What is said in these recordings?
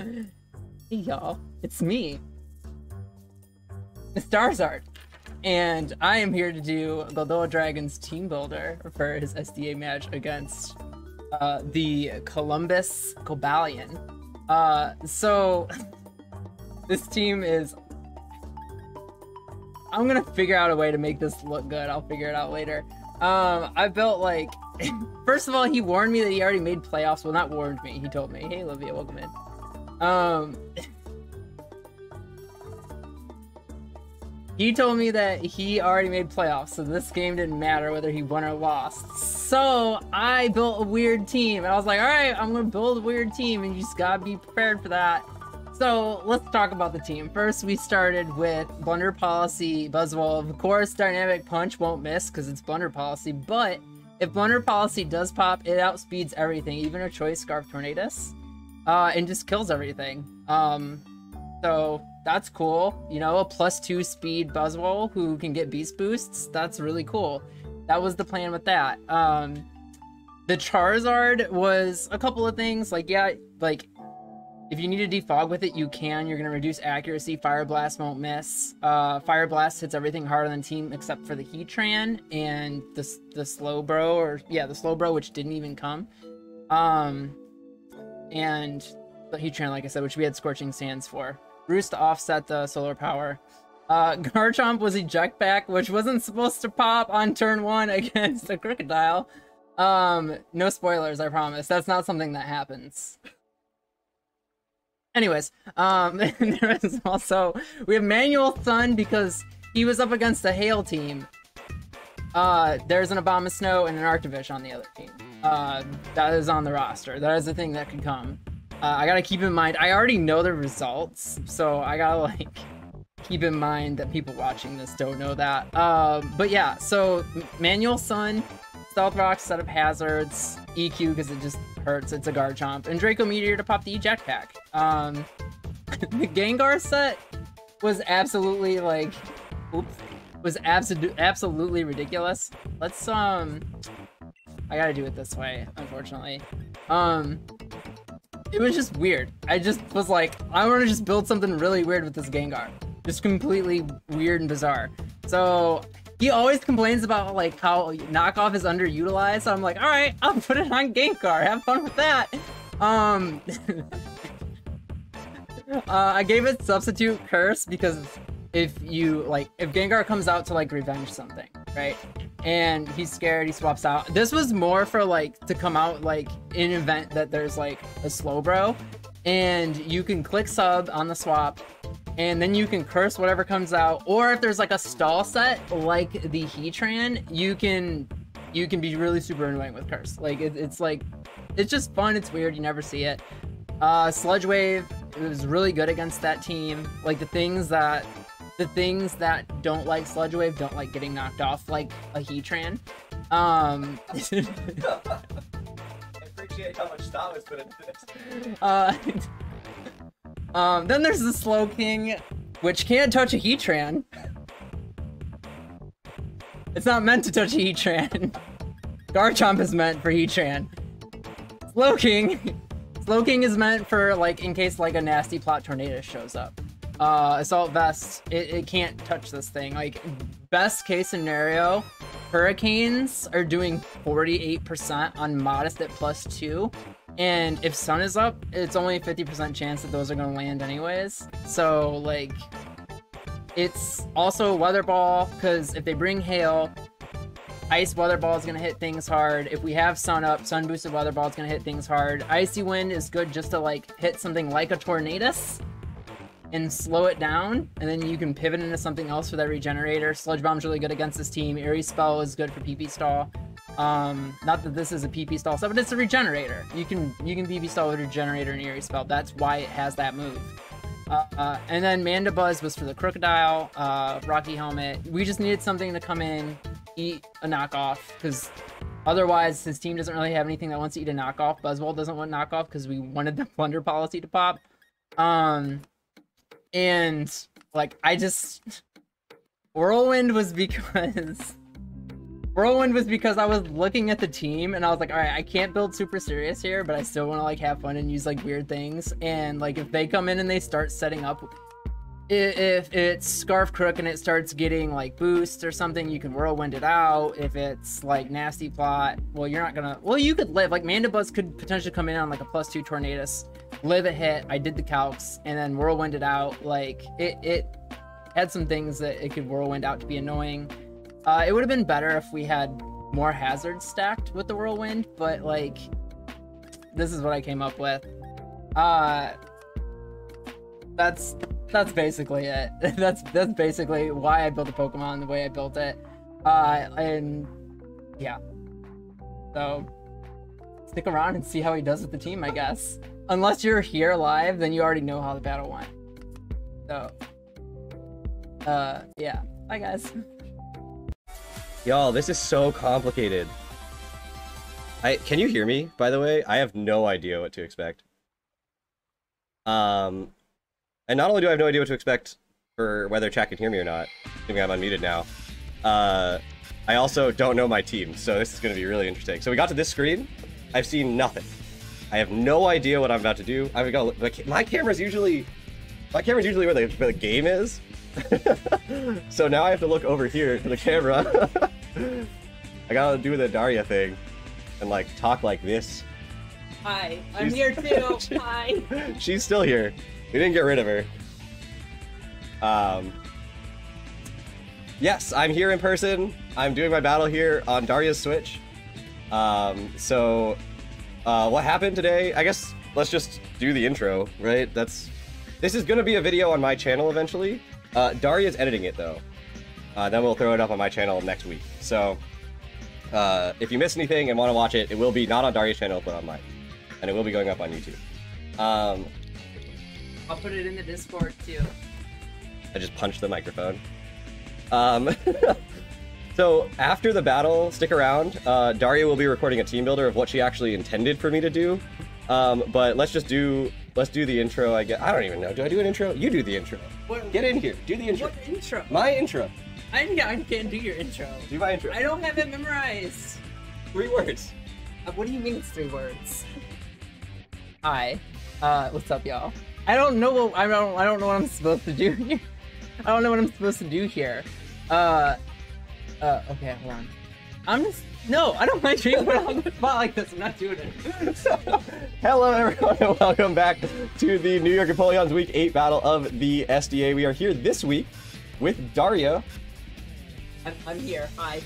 Hey y'all, it's me, Miss Starzard, and I am here to do Goldoa Dragon's team builder for his SDA match against the Columbus Cobalion. So this team is... I'm gonna figure out a way to make this look good. I'll figure it out later. I built like... First of all, he warned me that he already made playoffs. Well, not warned me. He told me, hey, Olivia, welcome in. He told me that he already made playoffs, so this game didn't matter whether he won or lost. So I built a weird team, and I was like, all right, I'm gonna build a weird team, and you just gotta be prepared for that. So let's talk about the team. First, we started with Blunder Policy Buzzwole. Of course, Dynamic Punch won't miss because it's Blunder Policy, but if Blunder Policy does pop, it outspeeds everything, even a Choice Scarf Tornadus, and just kills everything. So that's cool. You know, a +2 speed Buzzwole who can get beast boosts. That's really cool. That was the plan with that. The Charizard was a couple of things. Like, yeah, like, if you need to defog with it, you can. You're going to reduce accuracy. Fire Blast won't miss. Fire Blast hits everything harder than team except for the Heatran and the Slowbro, or yeah, the Slowbro, which didn't even come. And the Heatran, like I said, which we had Scorching Sands for. Roost to offset the solar power. Garchomp was eject back, which wasn't supposed to pop on turn 1 against a Crocodile. No spoilers, I promise. That's not something that happens. Anyways, there is also, we have Manual Sun because he was up against a Hail team. There's an Abomasnow and an Arctovish on the other team. That is on the roster. That is the thing that could come. I gotta keep in mind, I already know the results, so I gotta, like, keep in mind that people watching this don't know that. But yeah, so Manual Sun, Stealth Rock, set of hazards, EQ because it just hurts, it's a Garchomp, and Draco Meteor to pop the eject pack. The Gengar set was absolutely, like, oops, was absolutely ridiculous. Let's, I gotta do it this way, unfortunately. It was just weird. I just was like, I want to just build something really weird with this Gengar. Just completely weird and bizarre. So he always complains about like how knockoff is underutilized. So I'm like, all right, I'll put it on Gengar. Have fun with that. I gave it Substitute Curse because if Gengar comes out to like revenge something, right? And he's scared, he swaps out. This was more for like to come out like in an event that there's like a Slowbro, and you can click sub on the swap, and then you can curse whatever comes out. Or if there's like a stall set like the Heatran, you can be really super annoying with curse. Like it's like, it's just fun, it's weird, you never see it. Sludge Wave, it was really good against that team. Like the things that don't like Sludge Wave don't like getting knocked off like a Heatran. I appreciate how much thought was put into this. Then there's the Slow King, which can't touch a Heatran. It's not meant to touch a Heatran. Garchomp is meant for Heatran. Slow King is meant for like in case like a nasty plot Tornadus shows up. Assault Vest, it can't touch this thing. Like, best case scenario, Hurricanes are doing 48% on Modest at +2, and if Sun is up, it's only a 50% chance that those are gonna land anyways. So, like, it's also Weather Ball, because if they bring Hail, Ice Weather Ball is gonna hit things hard. If we have Sun up, Sun Boosted Weather Ball is gonna hit things hard. Icy Wind is good just to, like, hit something like a Tornadus and slow it down, and then you can pivot into something else for that regenerator. Sludge Bomb's really good against this team. Eerie Spell is good for PP stall. Not that this is a PP stall set, but it's a regenerator. You can PP stall with regenerator and Eerie Spell. That's why it has that move. And then Mandibuzz was for the Crocodile, Rocky Helmet. We just needed something to come in, eat a knockoff, because otherwise his team doesn't really have anything that wants to eat a knockoff. Buzzwole doesn't want knockoff because we wanted the Blunder Policy to pop. And like, Whirlwind was because Whirlwind was because I was looking at the team and I was like, all right, I can't build super serious here, but I still want to like have fun and use like weird things. And like if they come in and they start setting up, if it's Scarf Crook and it starts getting like boosts or something, you can Whirlwind it out. If it's like Nasty Plot, well, you're not gonna, well, you could live, like Mandibuzz could potentially come in on like a +2 Tornadus, live a hit. I did the calcs and then Whirlwind it out. Like it had some things that it could Whirlwind out to be annoying. It would have been better if we had more hazards stacked with the Whirlwind, but like, this is what I came up with. That's basically it. That's basically why I built the Pokemon the way I built it. And yeah. So stick around and see how he does with the team, I guess. Unless you're here live, then you already know how the battle went. So yeah. Bye guys. Y'all, this is so complicated. Can you hear me, by the way? I have no idea what to expect. And not only do I have no idea what to expect for whether chat can hear me or not, assuming I'm unmuted now, I also don't know my team, so this is going to be really interesting. So we got to this screen. I've seen nothing. I have no idea what I'm about to do. I've got my camera's usually where the game is. So now I have to look over here to the camera. I gotta do the Darya thing and like talk like this. Hi, I'm here too. Hi. She's still here. We didn't get rid of her. Yes, I'm here in person. I'm doing my battle here on Darya's Switch. So what happened today? I guess let's just do the intro, right? This is gonna be a video on my channel eventually. Darya's editing it though. Then we'll throw it up on my channel next week. So if you miss anything and want to watch it, it will be not on Darya's channel, but on mine. And it will be going up on YouTube. I'll put it in the Discord too. I just punched the microphone. So after the battle, stick around. Darya will be recording a team builder of what she actually intended for me to do. But let's do the intro, I guess. I don't even know. Do I do an intro? You do the intro. Get in here. Do the intro. What intro? My intro. I can't do your intro. Do my intro. I don't have it memorized. 3 words. What do you mean it's 3 words? Hi. What's up, y'all? I don't know what I'm supposed to do here. I don't know what I'm supposed to do here. Okay, hold on. No, I don't mind being put on the spot like this. I'm not doing it. Hello, everyone, and welcome back to the New York Empoleons Week 8 battle of the SDA. We are here this week with Darya. I'm here. Hi.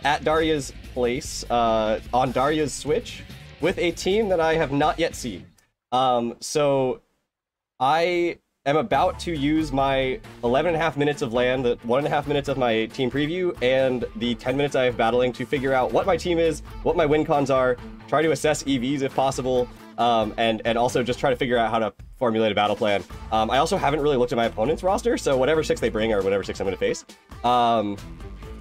At Darya's place, on Darya's Switch, with a team that I have not yet seen. So I am about to use my 11.5 minutes of land, the 1.5 minutes of my team preview, and the 10 minutes I have battling to figure out what my team is, what my win cons are, try to assess EVs if possible, and also just try to figure out how to formulate a battle plan. I also haven't really looked at my opponent's roster, so whatever 6 they bring or whatever 6 I'm going to face.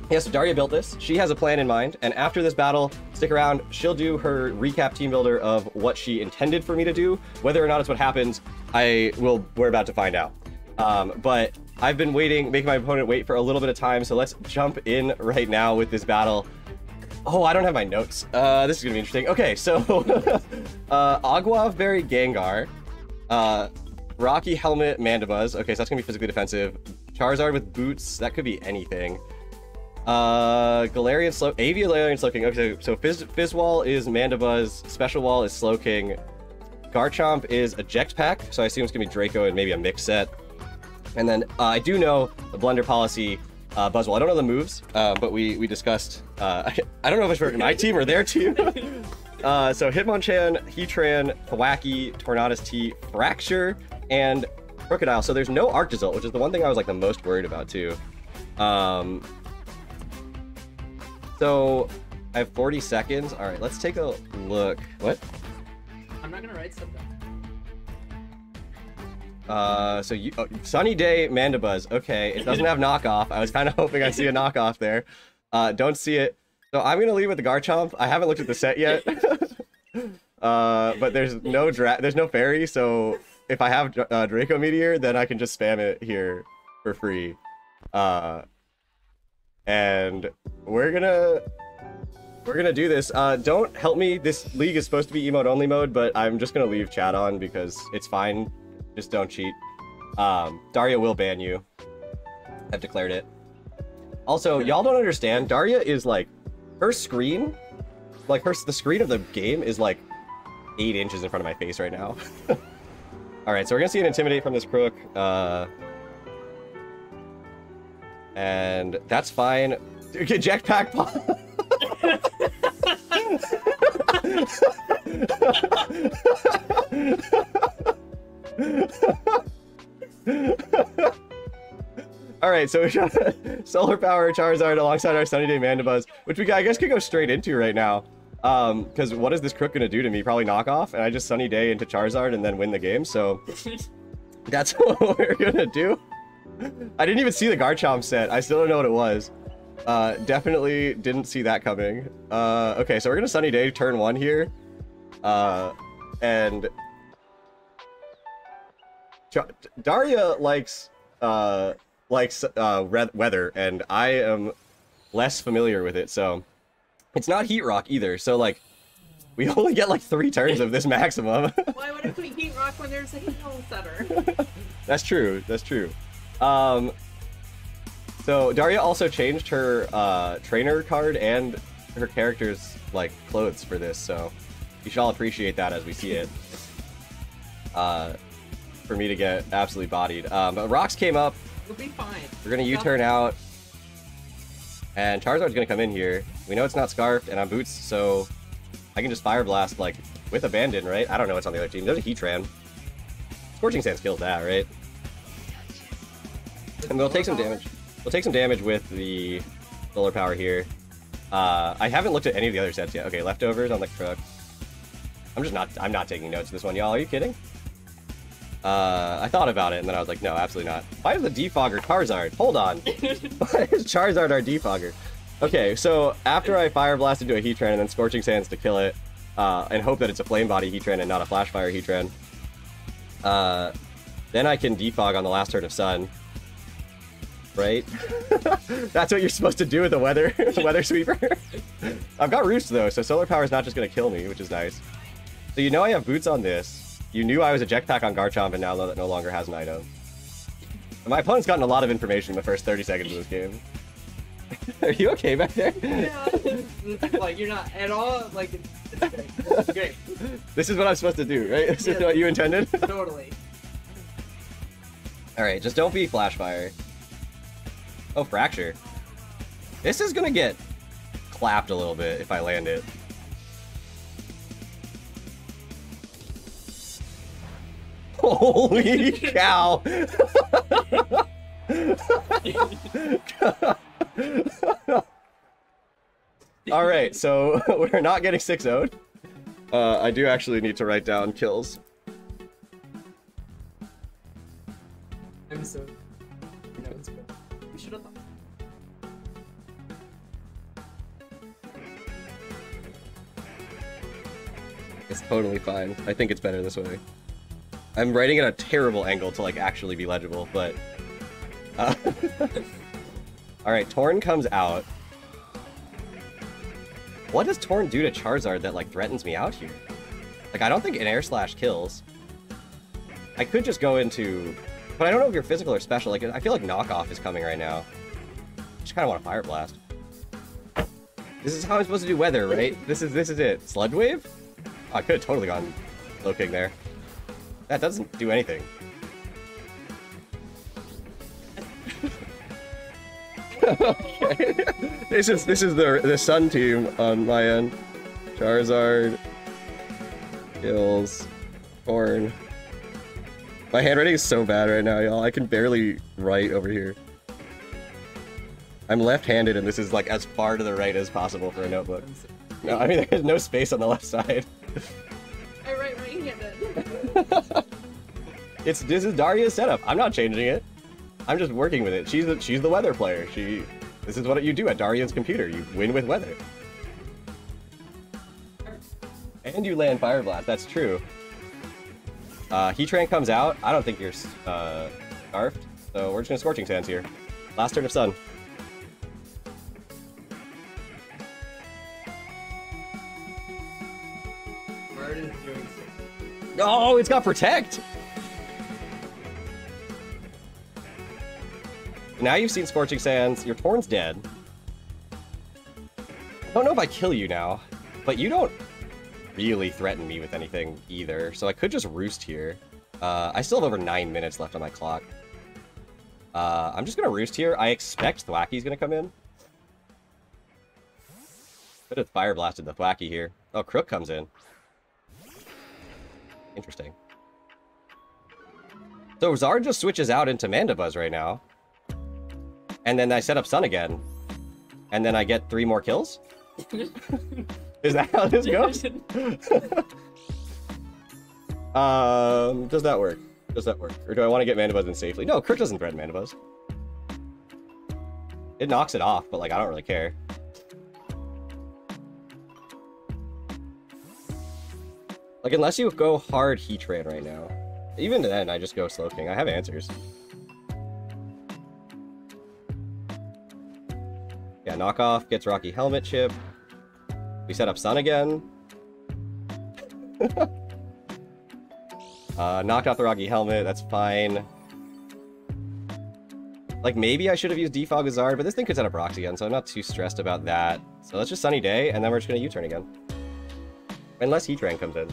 Yes, Darya built this. She has a plan in mind, and after this battle, stick around, she'll do her recap team builder of what she intended for me to do. Whether or not it's what happens, we're about to find out. But I've been making my opponent wait for a little bit of time, so let's jump in right now with this battle. Oh, I don't have my notes. This is gonna be interesting. Okay, so Agua Berry Gengar, Rocky Helmet Mandibuzz. Okay, so that's gonna be physically defensive. Charizard with boots, that could be anything. Galarian Slow, Avialarian Slowking. Okay, so Fizz Wall is Mandibuzz, Special Wall is Slowking, Garchomp is Eject Pack, so I assume it's gonna be Draco and maybe a mix set. And then I do know the Blunder Policy, Buzzwole. I don't know the moves, but we discussed. I don't know if it's for my team or their team. So Hitmonchan, Heatran, Thwackey, Tornadus T, Fracture, and Crocodile. So there's no Arctozolt, which is the one thing I was like the most worried about too. So I have 40 seconds. All right, let's take a look. What? I'm not gonna write something. So Sunny Day Mandibuzz. Okay, it doesn't have knockoff. I was kind of hoping I'd see a knockoff there. Don't see it. So I'm gonna leave with the Garchomp. I haven't looked at the set yet. But there's no fairy, so if I have Draco Meteor, then I can just spam it here for free. and we're gonna do this. Don't help me. This league is supposed to be emote only mode, but I'm just gonna leave chat on because it's fine. Just don't cheat. Darya will ban you. I've declared it. Also, y'all don't understand. Darya is like, her screen, like the screen of the game is like 8 inches in front of my face right now. All right, so we're gonna see an intimidate from this crook. And that's fine. Get jetpack. All right, so we got Solar Power Charizard alongside our Sunny Day Mandibuzz, which I guess could go straight into right now. Because what is this crook gonna do to me? Probably knock off, and I just Sunny Day into Charizard and then win the game. So that's what we're gonna do. I didn't even see the Garchomp set. I still don't know what it was. Definitely didn't see that coming. Okay, so we're gonna Sunny Day turn 1 here. And Darya likes weather, and I am less familiar with it, so it's not Heat Rock either. So like, we only get like 3 turns of this maximum. Why would it be Heat Rock when there's a Heat Hole setter? That's true. That's true. So Darya also changed her trainer card and her character's like clothes for this, so you should all appreciate that as we see it. For me to get absolutely bodied. But Rocks came up. You'll be fine. We're gonna U-turn out, and Charizard's gonna come in here. We know it's not Scarfed, and I'm Boots, so I can just Fire Blast like with Abandon, right? I don't know what's on the other team. There's a Heatran. Scorching Sands kills that, right? And we'll take some damage. We'll take some damage with the Solar Power here. I haven't looked at any of the other sets yet. Okay, leftovers on the truck. I'm not taking notes of this one, y'all. Are you kidding? I thought about it, and then I was like, no, absolutely not. Why is the Defogger Charizard? Hold on. Why is Charizard our Defogger? Okay, so after I Fire Blast into a Heatran and then Scorching Sands to kill it, and hope that it's a Flame Body Heatran and not a Flash Fire Heatran, then I can Defog on the last turn of Sun. Right? That's what you're supposed to do with the weather sweeper. I've got Roost though, so Solar Power is not just gonna kill me, which is nice. So you know I have Boots on this. You knew I was a Jetpack on Garchomp, and now that no longer has an item. And my opponent's gotten a lot of information in the first 30 seconds of this game. Are you okay back there? Yeah, like you're not at all like. It's great. It's great. This is what I'm supposed to do, right? This is what you intended. Totally. All right, just don't be Flash Fire. Oh, Fracture. This is gonna get clapped a little bit if I land it. Holy cow! Alright, so we're not getting 6-0'd. I do actually need to write down kills. I'm so... We should have... It's totally fine. I think it's better this way. I'm writing at a terrible angle to like actually be legible, but... Alright, Torn comes out. What does Torn do to Charizard that like threatens me out here? Like, I don't think an Air Slash kills. I could just go into... But I don't know if you're physical or special. Like, I feel like Knockoff is coming right now. I just kind of want to Fire Blast. This is how I'm supposed to do weather, right? This is it. Sludge Wave? Oh, I could have totally gone low kick there. That doesn't do anything. Okay. This is the Sun team on my end. Charizard kills Corn. My handwriting is so bad right now, y'all. I can barely write over here. I'm left-handed, and this is like as far to the right as possible for a notebook. No, I mean there's no space on the left side. I write right-handed. This is Darya's setup. I'm not changing it. I'm just working with it. She's the weather player. This is what you do at Darya's computer. You win with weather. And you land Fire Blast. That's true. Heatran comes out. I don't think you're scarfed, so we're just gonna Scorching Sands here. Last turn of Sun. Oh, it's got Protect! Now you've seen Scorching Sands, your Torn's dead. I don't know if I kill you now, but you don't really threaten me with anything either, so I could just roost here. I still have over 9 minutes left on my clock. I'm just gonna roost here. I expect Thwacky's gonna come in. Could have Fire Blasted the Thwacky here. Oh, Crook comes in. Interesting. So Zard just switches out into Mandibuzz right now. And then I set up Sun again. And then I get 3 more kills? Is that how this goes? Does that work? Does that work? Or do I want to get Mandibuzz in safely? No, Crook doesn't threaten Mandibuzz. It knocks it off, but like I don't really care. Like unless you go hard Heatran right now. Even then, I just go Slowking. I have answers. Yeah, knockoff gets Rocky Helmet Chip. We set up Sun again. Knocked off the Rocky Helmet, that's fine. Like, maybe I should have used Defog with Zard, but this thing could set up rocks again, so I'm not too stressed about that. So let's just Sunny Day, and then we're just gonna U-turn again. Unless Heatran comes in.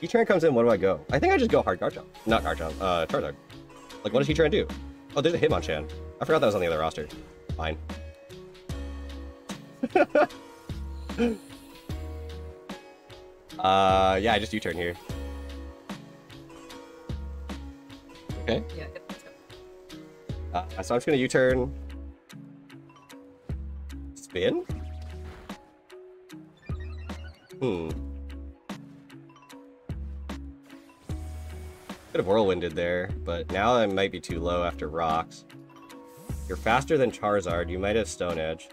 Heatran comes in, what do I go? I think I just go hard Garchomp. Not Garchomp, Charizard. Like, what does Heatran do? Oh, there's a Hitmonchan. I forgot that was on the other roster. Fine. Yeah, I just U-turn here. Okay. Yeah. So I'm just gonna U-turn. Spin? Could have Whirlwinded there, but now I might be too low after rocks. You're faster than Charizard, you might have Stone Edge.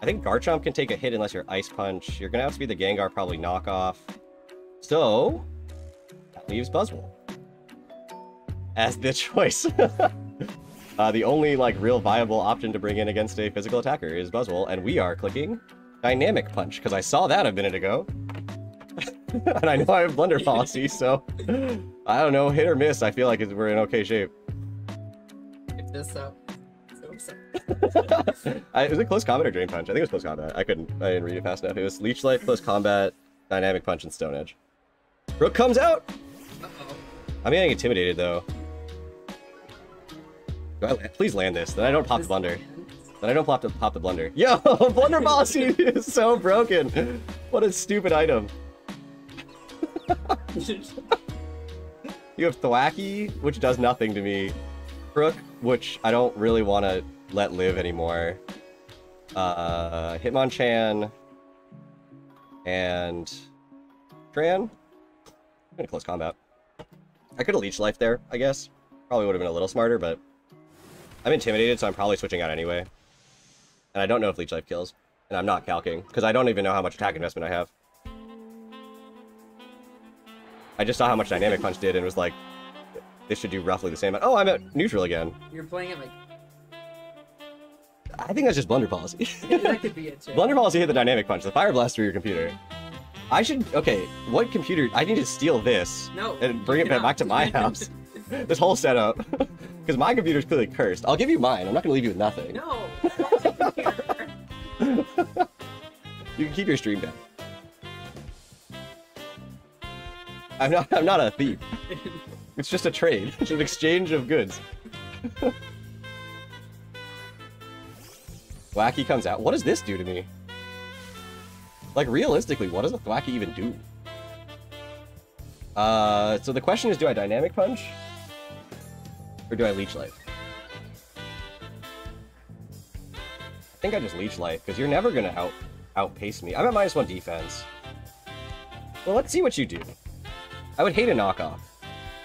I think Garchomp can take a hit unless you're Ice Punch. You're gonna have to be the Gengar, probably knockoff. So, that leaves Buzzwole as the choice. The only, like, real viable option to bring in against a physical attacker is Buzzwole, and we are clicking Dynamic Punch, because I saw that a minute ago. And I know I have Blunder Policy, so I don't know, hit or miss, I feel like we're in okay shape. If this up. So Was it Close Combat or Drain Punch? I think it was Close Combat. I didn't read it fast enough. It was Leech Life, Close Combat, Dynamic Punch, and Stone Edge. Rook comes out! Uh-oh. I'm getting intimidated, though. Please land this, then I don't pop the Blunder. Then I don't pop the Blunder. Yo! Blunder Policy is so broken! What a stupid item. You have Thwacky, which does nothing to me. Crook, which I don't really want to let live anymore. Hitmonchan. And... Tran? I'm gonna Close Combat. I could have Leech Life there, I guess. Probably would have been a little smarter, but... I'm intimidated, so I'm probably switching out anyway. And I don't know if Leech Life kills. And I'm not calcing, because I don't even know how much attack investment I have. I just saw how much Dynamic Punch did and was like, this should do roughly the same amount. Oh, I'm at neutral again. You're playing it like... I think that's just Blunder Policy. That could be it, too. Blunder Policy hit the Dynamic Punch, the Fire Blast through your computer. I should... Okay, what computer... I need to steal this. No, and bring it back to my house. This whole setup. Because my computer's clearly cursed. I'll give you mine. I'm not going to leave you with nothing. No! You can keep your stream down. I'm not a thief. It's just a trade. It's an exchange of goods. Thwacky comes out. What does this do to me? Like, realistically, what does a Thwacky even do? So the question is, do I Dynamic Punch? Or do I Leech Life? I think I just Leech Life, because you're never going to outpace me. I'm at -1 defense. Well, let's see what you do. I would hate a knockoff.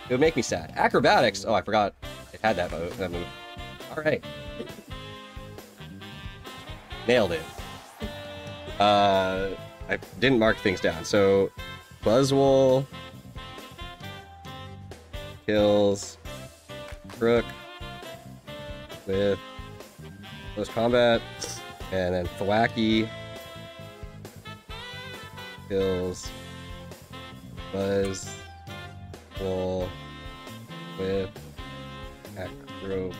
It would make me sad. Acrobatics! Oh, I forgot it had that move. Alright. Nailed it. I didn't mark things down, so... Buzzwole... Kills... Crook... with... Close Combat... And then Thwacky... Kills... Buzz full with acrobat.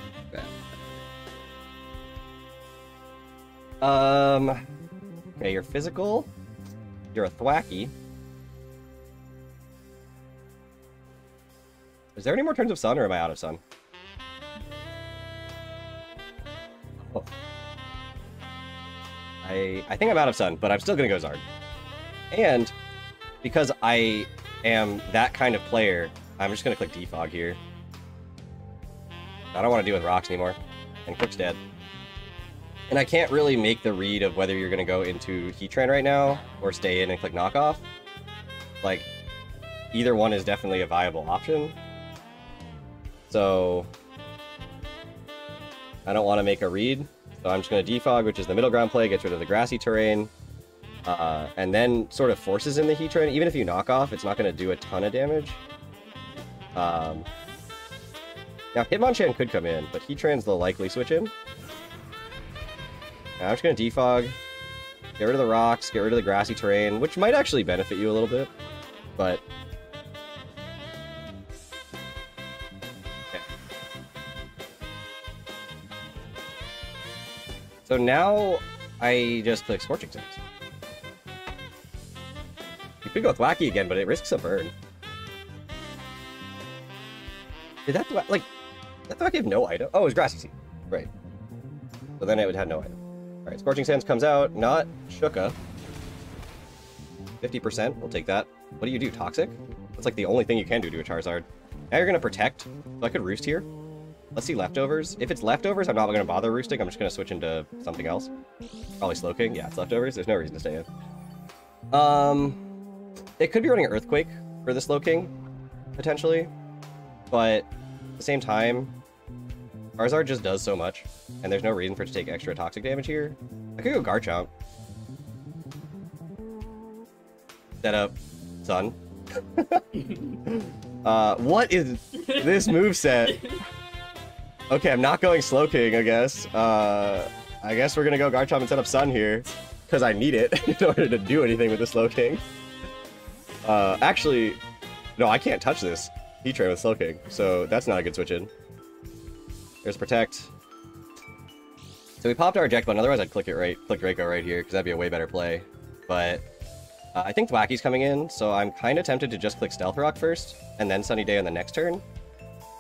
Okay, you're physical. You're a thwacky. Is there any more turns of sun, or am I out of sun? Oh. I think I'm out of sun, but I'm still gonna go Zard. And because I am that kind of player, I'm just gonna click defog here. I don't want to deal with rocks anymore. And Crook's dead. And I can't really make the read of whether you're gonna go into Heatran right now or stay in and click knockoff. Like, either one is definitely a viable option. So I don't want to make a read. So I'm just going to defog, which is the middle ground play, gets rid of the grassy terrain, and then sort of forces in the Heatran. Even if you knock off, it's not going to do a ton of damage. Now Hitmonchan could come in, but Heatran's the likely switch in. Now I'm just going to defog, get rid of the rocks, get rid of the grassy terrain, which might actually benefit you a little bit, but... So now, I just click Scorching Sands. You could go with Wacky again, but it risks a burn. Did that, like, that Wacky have no item? Oh, it was Grassy Seed. Right. So then it would have no item. Alright, Scorching Sands comes out, not Shuka. 50%, we'll take that. What do? Toxic? That's like the only thing you can do to a Charizard. Now you're gonna protect, so I could Roost here. Let's see leftovers. If it's leftovers, I'm not going to bother roosting. I'm just going to switch into something else. Probably Slowking. Yeah, it's leftovers. There's no reason to stay in. It could be running Earthquake for the Slowking, potentially. But at the same time, Charizard just does so much, and there's no reason for it to take extra toxic damage here. I could go Garchomp. Set up Sun. What is this moveset? Okay, I'm not going Slowking, I guess. I guess we're gonna go Garchomp and set up Sun here, because I need it in order to do anything with the Slowking. Actually, no, I can't touch this Heatran with Slowking, so that's not a good switch in. There's Protect. So we popped our eject button, otherwise I'd click Draco right here, because that'd be a way better play. But I think Thwacky's coming in, so I'm kind of tempted to just click Stealth Rock first, and then Sunny Day on the next turn.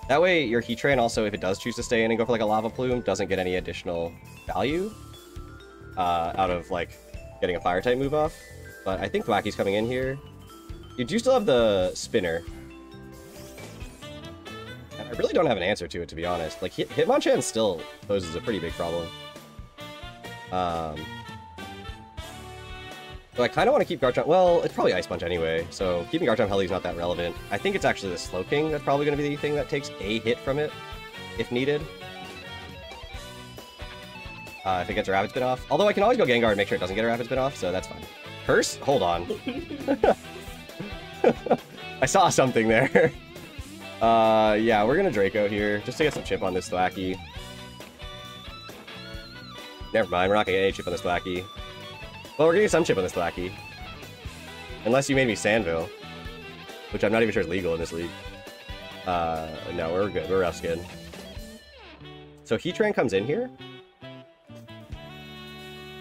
That way, your Heatran also, if it does choose to stay in and go for like a Lava Plume, doesn't get any additional value out of like getting a Fire-type move off. But I think Thwacky's coming in here. You do still have the Spinner. And I really don't have an answer to it, to be honest. Like, Hitmonchan still poses a pretty big problem. So I kind of want to keep Garchomp. Well, it's probably Ice Punch anyway, so keeping Garchomp healthy is not that relevant. I think it's actually the Slowking that's probably going to be the thing that takes a hit from it, if needed. If it gets a Rapid Spin off. Although I can always go Gengar and make sure it doesn't get a Rapid Spin off, so that's fine. Curse? Hold on. I saw something there. Yeah, we're going to Draco here, just to get some chip on this Thwacky. Never mind, we're not going to get any chip on this Thwacky. Well, we're getting some chip on this Thwacky. Unless you made me Sandville. Which I'm not even sure is legal in this league. No, we're good. We're rough skin. So Heatran comes in here.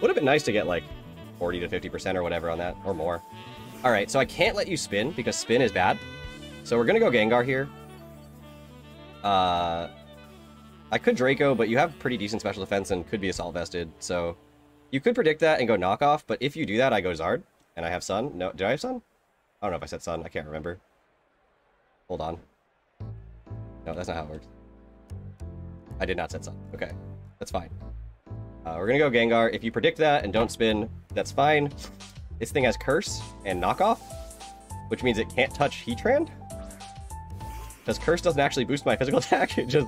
Would have been nice to get like 40 to 50% or whatever on that, or more. Alright, so I can't let you spin, because spin is bad. So we're gonna go Gengar here. I could Draco, but you have pretty decent special defense and could be Assault Vested, so... You could predict that and go knockoff, but if you do that, I go Zard, and I have Sun. No, did I have Sun? I don't know if I said Sun. I can't remember. Hold on. No, that's not how it works. I did not set Sun. Okay, that's fine. We're gonna go Gengar. If you predict that and don't spin, that's fine. This thing has Curse and Knockoff, which means it can't touch Heatran. Because Curse doesn't actually boost my physical attack, it just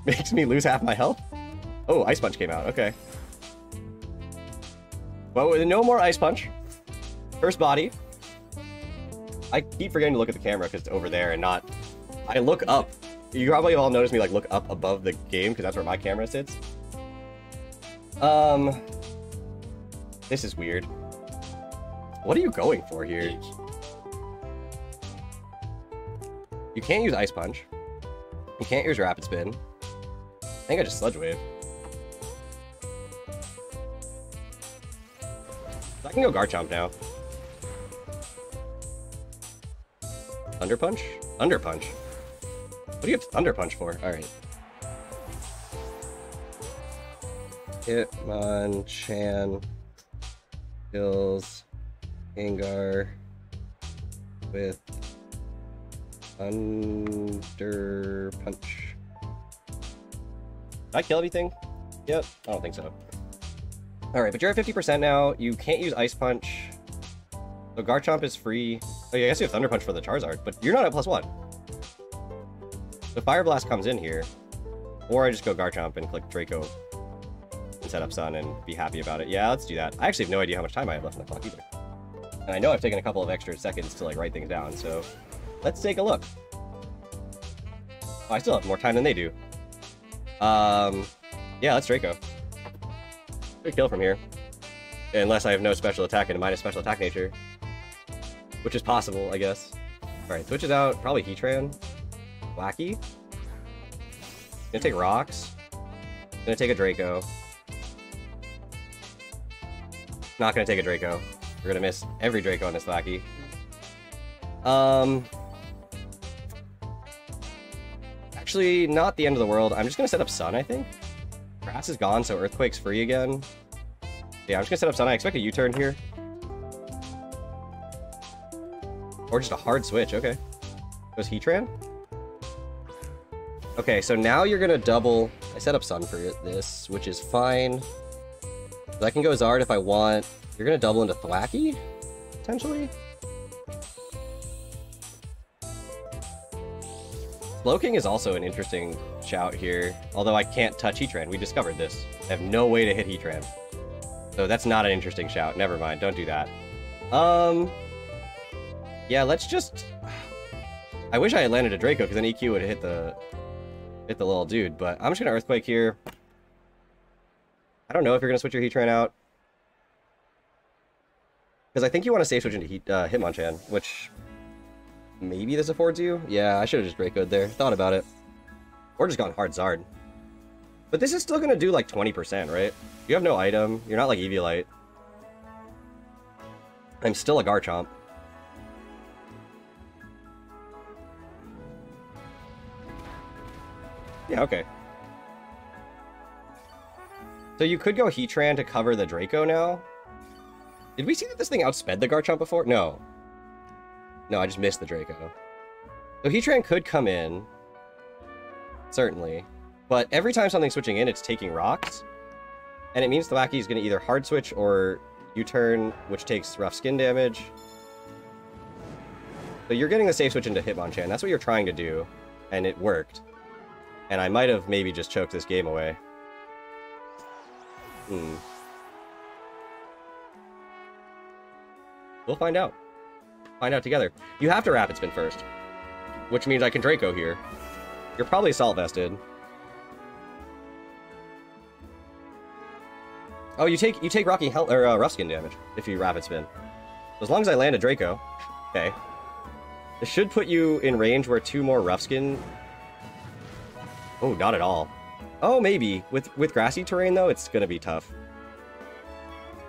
makes me lose half my health. Oh, Ice Punch came out, okay. Well, with no more Ice Punch. First body. I keep forgetting to look at the camera because it's over there and not... I look up. You probably all noticed me like look up above the game because that's where my camera sits. This is weird. What are you going for here? You can't use Ice Punch. You can't use Rapid Spin. I think I just Sludge Wave. I can go Garchomp now. Thunder Punch? Under Punch. What do you have Thunder Punch for? Alright. Hitmonchan kills Gengar with Thunder Punch. Did I kill anything? Yep, I don't think so. Alright, but you're at 50% now. You can't use Ice Punch. So Garchomp is free. Oh yeah, I guess you have Thunder Punch for the Charizard, but you're not at +1. So Fire Blast comes in here. Or I just go Garchomp and click Draco and set up Sun and be happy about it. Yeah, let's do that. I actually have no idea how much time I have left on the clock either. And I know I've taken a couple of extra seconds to like write things down, so let's take a look. Oh, I still have more time than they do. Yeah, let's Draco. Good kill from here. Unless I have no special attack and a minus special attack nature. Which is possible, I guess. Alright, switch it out. Probably Heatran. Wacky. Gonna take Rocks. Gonna take a Draco. Not gonna take a Draco. We're gonna miss every Draco on this Wacky. Actually, not the end of the world. I'm just gonna set up Sun, I think. Grass is gone, so Earthquake's free again. Yeah, I'm just gonna set up Sun. I expect a U-turn here. Or just a hard switch, okay. Goes Heatran? Okay, so now you're gonna double... I set up Sun for this, which is fine. So I can go Zard if I want. You're gonna double into Thwackey? Potentially? Slowking is also an interesting shout here. Although I can't touch Heatran. We discovered this. I have no way to hit Heatran. So that's not an interesting shout. Never mind. Don't do that. Yeah, let's just... I wish I had landed a Draco, because then EQ would have hit the little dude. But I'm just going to Earthquake here. I don't know if you're going to switch your Heatran out. Because I think you want to safe switch into Hitmonchan, which... maybe this affords you? Yeah, I should have just Draco'd there. Thought about it. Or just gone hard Zard. But this is still going to do like 20%, right? You have no item. You're not like Eviolite. I'm still a Garchomp. Yeah, okay. So you could go Heatran to cover the Draco now. Did we see that this thing outsped the Garchomp before? No. No, I just missed the Draco. So Heatran could come in. Certainly. But every time something's switching in, it's taking rocks. And it means the Wacky is going to either hard switch or U-turn, which takes rough skin damage. So you're getting the safe switch into Hitmonchan. That's what you're trying to do. And it worked. And I might have maybe just choked this game away. We'll find out. Find out together. You have to Rapid Spin first. Which means I can Draco here. You're probably Salt Vested. Oh, you take Rocky Rough Skin damage if you Rapid Spin. As long as I land a Draco. Okay. This should put you in range where 2 more Rough Skin... Oh, not at all. Oh, maybe. With grassy terrain, though, it's gonna be tough.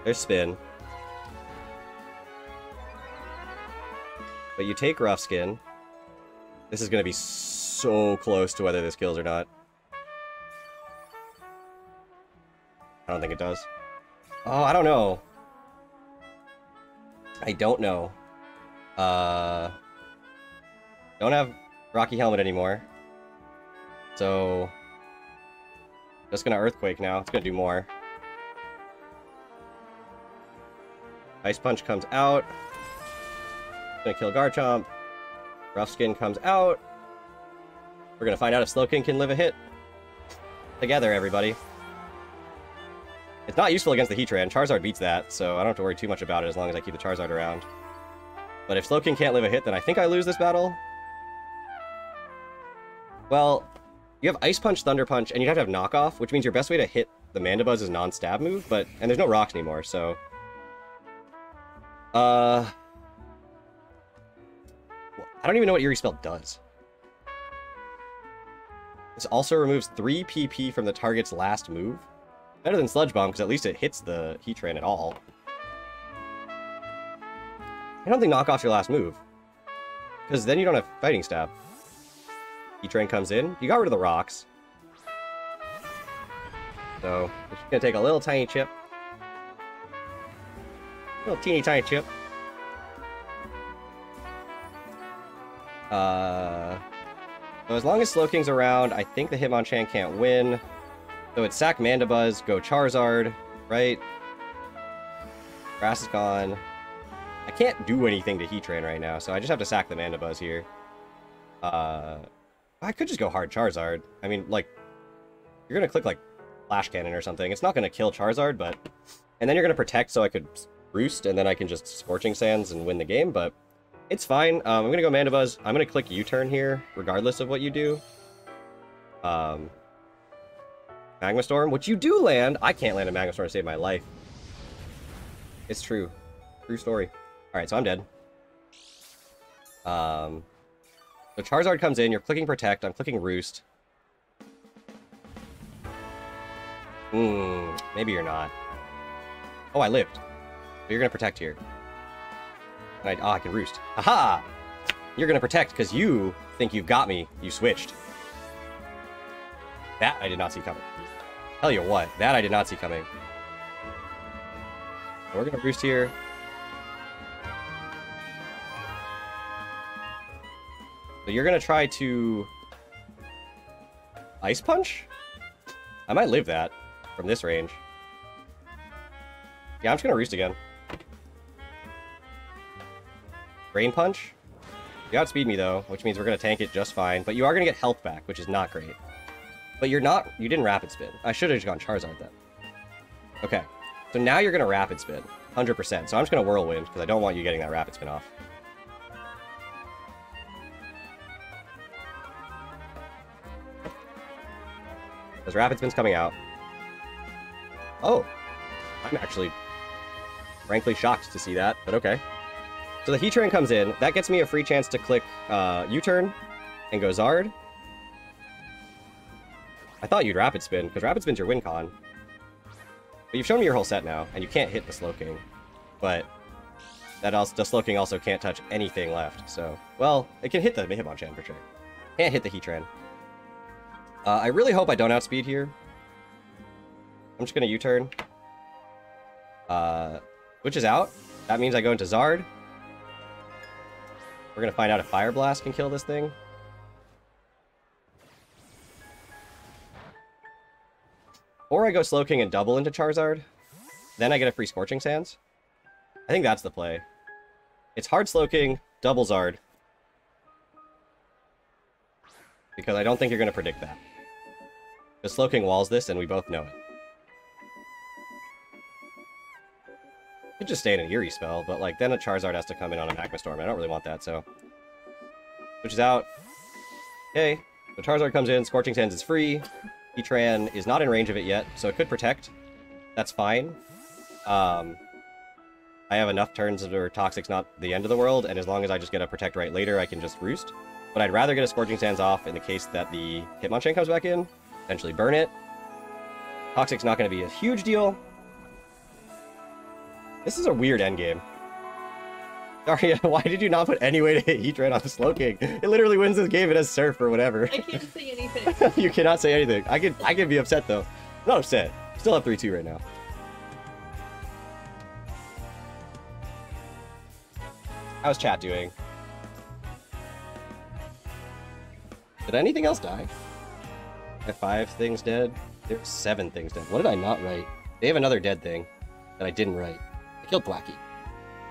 There's Spin. But you take Rough Skin. This is gonna be so close to whether this kills or not. I don't think it does. Oh, I don't know. I don't know. Don't have Rocky Helmet anymore. So... just gonna Earthquake now. It's gonna do more. Ice Punch comes out. Gonna kill Garchomp. Rough Skin comes out. We're gonna find out if Slowking can live a hit. Together, everybody. It's not useful against the Heatran. Charizard beats that, so I don't have to worry too much about it as long as I keep the Charizard around. But if Slowking can't live a hit, then I think I lose this battle. Well, you have Ice Punch, Thunder Punch, and you'd have to have Knockoff, which means your best way to hit the Mandibuzz is non-stab move, and there's no rocks anymore, so... I don't even know what Eerie Spell does. This also removes 3 PP from the target's last move. Better than Sludge Bomb, because at least it hits the Heatran at all. I don't think knock off's your last move. Because then you don't have Fighting Stab. Heatran comes in. You got rid of the rocks. So, it's just gonna take a little tiny chip. Little teeny tiny chip. So as long as Slowking's around, I think the Hitmonchan can't win. So it's sack Mandibuzz, go Charizard, right? Grass is gone. I can't do anything to Heatran right now, so I just have to sack the Mandibuzz here. I could just go hard Charizard. I mean, like, you're gonna click, like, Flash Cannon or something. It's not gonna kill Charizard, but... And then you're gonna Protect so I could Roost, and then I can just Scorching Sands and win the game, but... It's fine. I'm gonna go Mandibuzz. I'm gonna click U-turn here, regardless of what you do. Magma Storm, which you do land. I can't land a Magma Storm to save my life. It's true. True story. Alright, so I'm dead. So Charizard comes in, you're clicking Protect, I'm clicking Roost. Maybe you're not. Oh, I lived. So you're gonna Protect here. And I can Roost. Aha! You're gonna Protect because you think you've got me. You switched. That I did not see coming. Tell you what, that I did not see coming. So we're gonna Roost here. So you're gonna try to Ice Punch? I might live that from this range. Yeah, I'm just gonna Roost again. Rain Punch? You outspeed me though, which means we're gonna tank it just fine. But you are gonna get health back, which is not great. But you didn't Rapid Spin. I should have just gone Charizard then. Okay, so now you're gonna Rapid Spin, 100%. So I'm just gonna Whirlwind, because I don't want you getting that Rapid Spin off. Because Rapid Spin's coming out. Oh, I'm actually frankly shocked to see that, but okay. So the Heatran comes in, that gets me a free chance to click U-turn and go Zard. I thought you'd Rapid Spin, because Rapid Spin's your win con. But you've shown me your whole set now, and you can't hit the Slowking. But the Slowking also can't touch anything left, so... Well, it can hit the Hitmonchan for sure. Can't hit the Heatran. I really hope I don't outspeed here. I'm just gonna U-turn. Switch is out. That means I go into Zard. We're gonna find out if Fire Blast can kill this thing. Or I go Slowking and double into Charizard. Then I get a free Scorching Sands. I think that's the play. It's hard Slowking, double Zard. Because I don't think you're gonna predict that. Because Slowking walls this and we both know it. Could just stay in an Eerie spell, but like then a Charizard has to come in on a Magma Storm. I don't really want that, so. Which is out. Okay. The Charizard comes in, Scorching Sands is free. Heatran is not in range of it yet, so it could Protect. That's fine. I have enough turns where Toxic's not the end of the world, and as long as I just get a Protect right later, I can just Roost. But I'd rather get a Scorching Sands off in the case that the Hitmonchan comes back in. Eventually burn it. Toxic's not going to be a huge deal. This is a weird endgame. Darya, why did you not put any way to hit Heatran on the Slowking? It literally wins this game. It has Surf or whatever. I can't say anything. You cannot say anything. I can be upset though. Not upset. Still have 3-2 right now. How's chat doing? Did anything else die? I have 5 things dead. There's 7 things dead. What did I not write? They have another dead thing that I didn't write. I killed Blackie.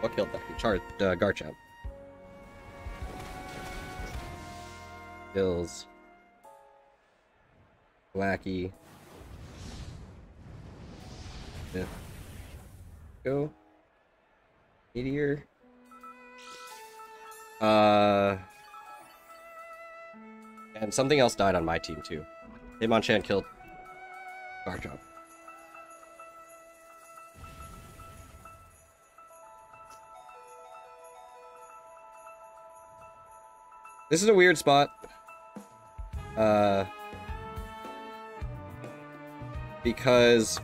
What killed Blackie? Garchomp. Kills Blackie. Yeah. Go. Meteor. And something else died on my team too. Hitmonchan killed Garchomp. This is a weird spot. because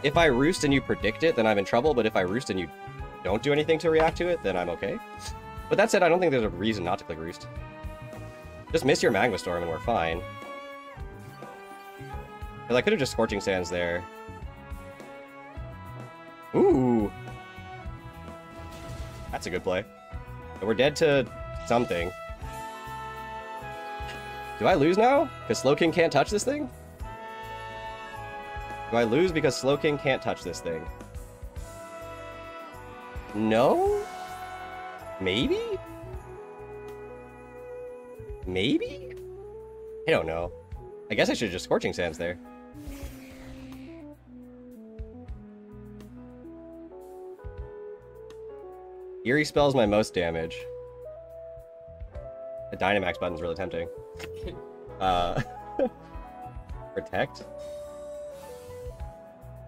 if I roost and you predict it, then I'm in trouble, but if I roost and you don't do anything to react to it, then I'm okay. But that said, I don't think there's a reason not to click roost. Just miss your Magma Storm and we're fine. Because I could have just Scorching Sands there. Ooh! That's a good play. But we're dead to something. Do I lose now? Because Slowking can't touch this thing? Do I lose because Slowking can't touch this thing? No? Maybe? Maybe? I don't know. I guess I should have just Scorching Sands there. Eerie spells my most damage. The Dynamax button's really tempting. Protect?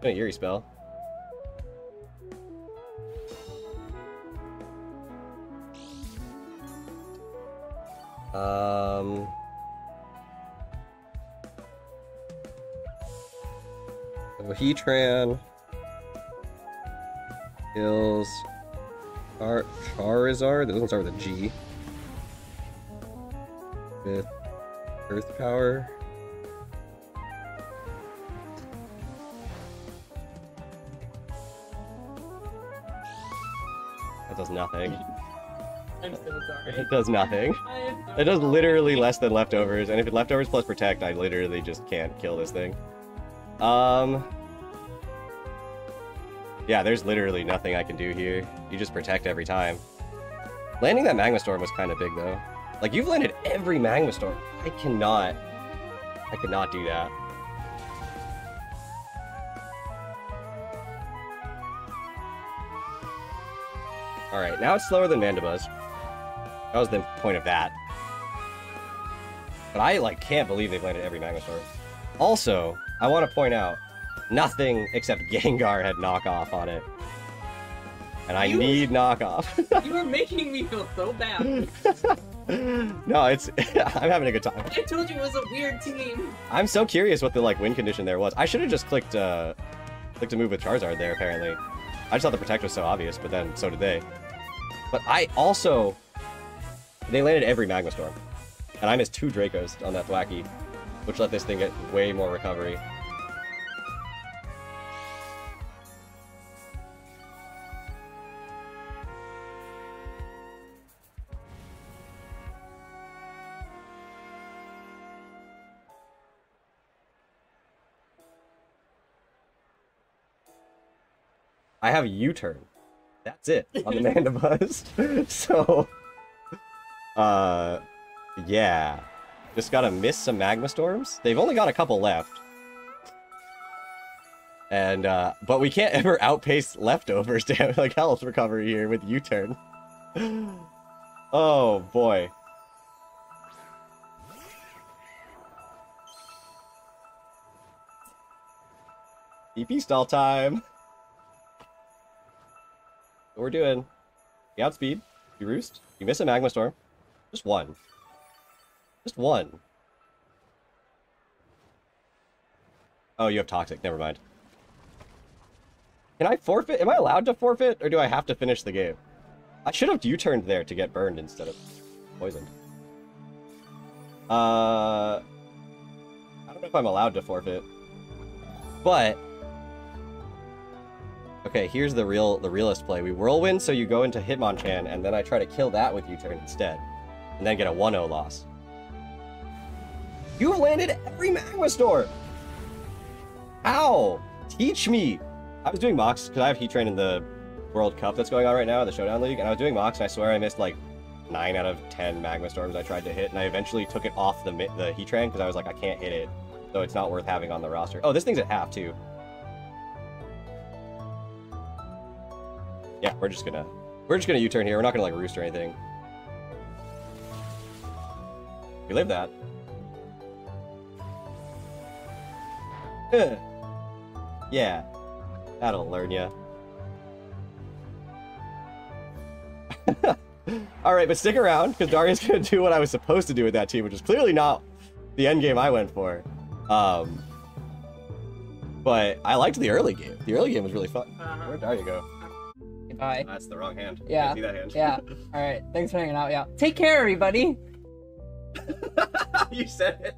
An Eerie spell. Heatran kills Charizard. That doesn't start with a G. With Earth Power. That does nothing. I'm so sorry. It does nothing. It does literally less than leftovers, and if it leftovers plus protect, I literally just can't kill this thing. Yeah, there's literally nothing I can do here. You just protect every time. Landing that Magma Storm was kind of big, though. Like, you've landed every Magma Storm. I could not do that. Alright, now it's slower than Mandibuzz. That was the point of that. But I, like, can't believe they've landed every Magma Storm. Also, I want to point out, nothing except Gengar had knockoff on it. And I need knockoff. You were making me feel so bad. No, it's... I'm having a good time. I told you it was a weird team. I'm so curious what the, like, win condition there was. I should have just clicked to move with Charizard there, apparently. I just thought the Protect was so obvious, but then so did they. But I also... They landed every Magma Storm. And I missed 2 Dracos on that Thwackey, which let this thing get way more recovery. I have U-turn. That's it on the Mandibuzz. So, yeah. Just gotta miss some Magma Storms. They've only got a couple left. And, but we can't ever outpace leftovers to have, like, health recovery here with U-turn. Oh, boy. EP stall time. What we're doing. You outspeed. You roost. You miss a Magma Storm. Just one. Just one. Oh, you have Toxic. Never mind. Can I forfeit? Am I allowed to forfeit? Or do I have to finish the game? I should have U-turned there to get burned instead of poisoned. I don't know if I'm allowed to forfeit. But... Okay, here's the realist play. We Whirlwind, so you go into Hitmonchan, and then I try to kill that with U-turn instead. And then get a 1-0 loss. You've landed every Magma Storm! Ow! Teach me! I was doing mocks, because I have Heatran in the World Cup that's going on right now, the Showdown League, and I was doing mocks, and I swear I missed like 9 out of 10 Magma Storms I tried to hit, and I eventually took it off the Heatran, because I was like, I can't hit it, so it's not worth having on the roster. Oh, this thing's at half, too. Yeah, we're just gonna U-turn here. We're not gonna like roost or anything. We live that. Yeah, that'll learn ya. All right, but stick around because Darya's gonna do what I was supposed to do with that team, which is clearly not the end game I went for. But I liked the early game. The early game was really fun. Where'd Darya go? Bye. That's the wrong hand. Yeah. Can't see that hand. Yeah. All right. Thanks for hanging out. Yeah. Take care, everybody. You said it.